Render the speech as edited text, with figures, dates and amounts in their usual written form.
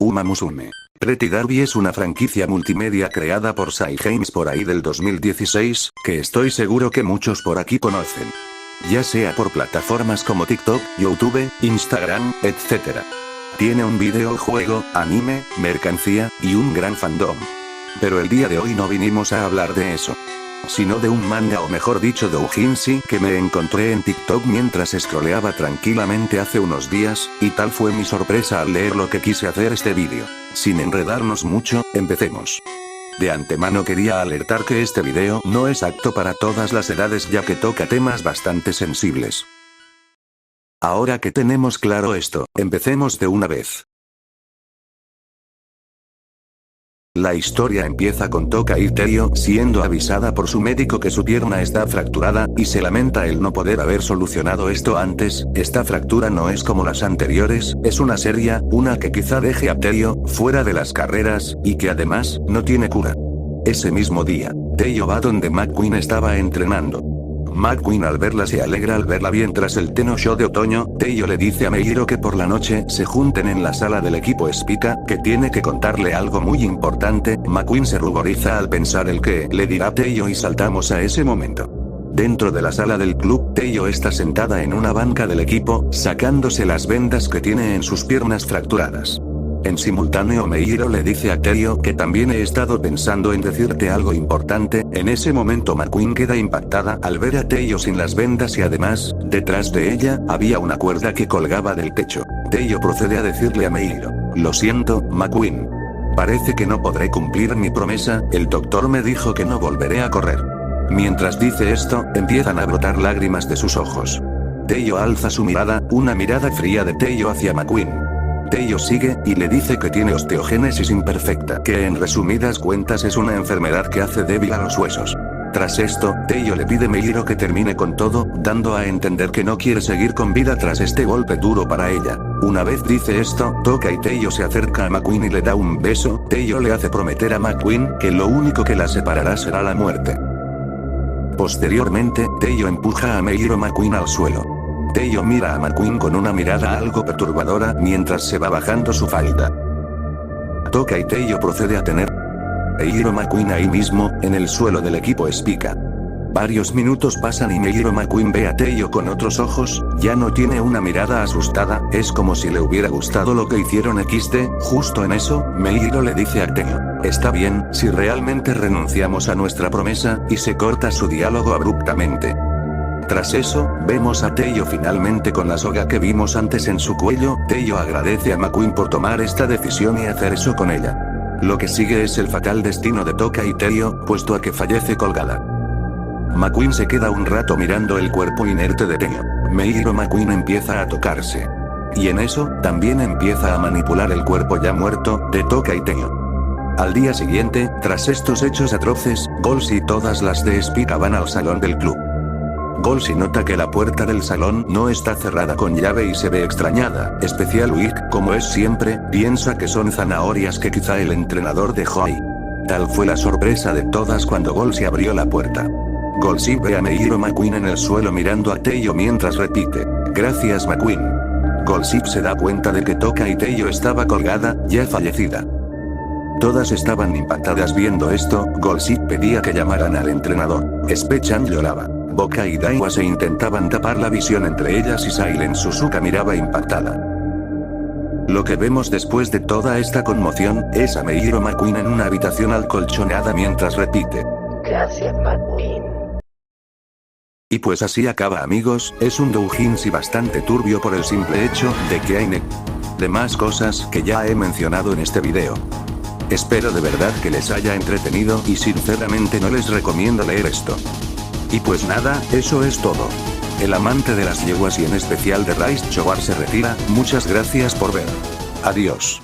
Uma Musume. Pretty Derby es una franquicia multimedia creada por Cygames por ahí del 2016, que estoy seguro que muchos por aquí conocen. Ya sea por plataformas como TikTok, YouTube, Instagram, etc. Tiene un videojuego, anime, mercancía, y un gran fandom. Pero el día de hoy no vinimos a hablar de eso, sino de un manga, o mejor dicho doujinshi, que me encontré en TikTok mientras scrolleaba tranquilamente hace unos días, y tal fue mi sorpresa al leer lo que quise hacer este vídeo. Sin enredarnos mucho, empecemos. De antemano quería alertar que este video no es apto para todas las edades, ya que toca temas bastante sensibles. Ahora que tenemos claro esto, empecemos de una vez. La historia empieza con Toka Iterio siendo avisada por su médico que su pierna está fracturada, y se lamenta el no poder haber solucionado esto antes. Esta fractura no es como las anteriores, es una seria, una que quizá deje a Teio fuera de las carreras, y que además, no tiene cura. Ese mismo día, Teio va donde McQueen estaba entrenando. McQueen al verla se alegra al verla bien tras el Tenno Show de otoño. Teio le dice a Meijiro que por la noche se junten en la sala del equipo Spica, que tiene que contarle algo muy importante. McQueen se ruboriza al pensar el que le dirá Teio y saltamos a ese momento. Dentro de la sala del club, Teio está sentada en una banca del equipo, sacándose las vendas que tiene en sus piernas fracturadas. En simultáneo Meijiro le dice a Teio que también he estado pensando en decirte algo importante. En ese momento McQueen queda impactada al ver a Teio sin las vendas y además, detrás de ella, había una cuerda que colgaba del techo. Teio procede a decirle a Meijiro: lo siento, McQueen. Parece que no podré cumplir mi promesa, el doctor me dijo que no volveré a correr. Mientras dice esto, empiezan a brotar lágrimas de sus ojos. Teio alza su mirada, una mirada fría de Teio hacia McQueen. Teio sigue, y le dice que tiene osteogénesis imperfecta, que en resumidas cuentas es una enfermedad que hace débil a los huesos. Tras esto, Teio le pide a Meijiro que termine con todo, dando a entender que no quiere seguir con vida tras este golpe duro para ella. Una vez dice esto, Toka y Teio se acerca a McQueen y le da un beso. Teio le hace prometer a McQueen que lo único que la separará será la muerte. Posteriormente, Teio empuja a Meijiro McQueen al suelo. Teio mira a McQueen con una mirada algo perturbadora mientras se va bajando su falda. Toka y Teio procede a tener Meijiro McQueen ahí mismo, en el suelo del equipo Spica. Varios minutos pasan y Meijiro McQueen ve a Teio con otros ojos, ya no tiene una mirada asustada, es como si le hubiera gustado lo que hicieron XD. Justo en eso, Meijiro le dice a Teio: está bien, si realmente renunciamos a nuestra promesa, y se corta su diálogo abruptamente. Tras eso, vemos a Teio finalmente con la soga que vimos antes en su cuello. Teio agradece a McQueen por tomar esta decisión y hacer eso con ella. Lo que sigue es el fatal destino de Toka y Teio, puesto a que fallece colgada. McQueen se queda un rato mirando el cuerpo inerte de Teio. Meijiro McQueen empieza a tocarse. Y en eso, también empieza a manipular el cuerpo ya muerto de Toka y Teio. Al día siguiente, tras estos hechos atroces, Golsi y todas las de Spica van al salón del club. Golsi nota que la puerta del salón no está cerrada con llave y se ve extrañada. Especial Wick, como es siempre, piensa que son zanahorias que quizá el entrenador dejó ahí. Tal fue la sorpresa de todas cuando Golsi abrió la puerta. Golsi ve a Meijiro McQueen en el suelo mirando a Teio mientras repite: gracias McQueen. Golsi se da cuenta de que Toka y Teio estaba colgada, ya fallecida. Todas estaban impactadas viendo esto. Golsi pedía que llamaran al entrenador. Spechan lloraba. Boca y Daiwa se intentaban tapar la visión entre ellas y Silent Suzuka miraba impactada. Lo que vemos después de toda esta conmoción, es a Meijiro McQueen en una habitación acolchonada mientras repite: gracias McQueen. Y pues así acaba, amigos. Es un doujinshi bastante turbio por el simple hecho de que hay demás cosas que ya he mencionado en este video. Espero de verdad que les haya entretenido y sinceramente no les recomiendo leer esto. Y pues nada, eso es todo. El amante de las yeguas y en especial de Rice Shogar se retira. Muchas gracias por ver. Adiós.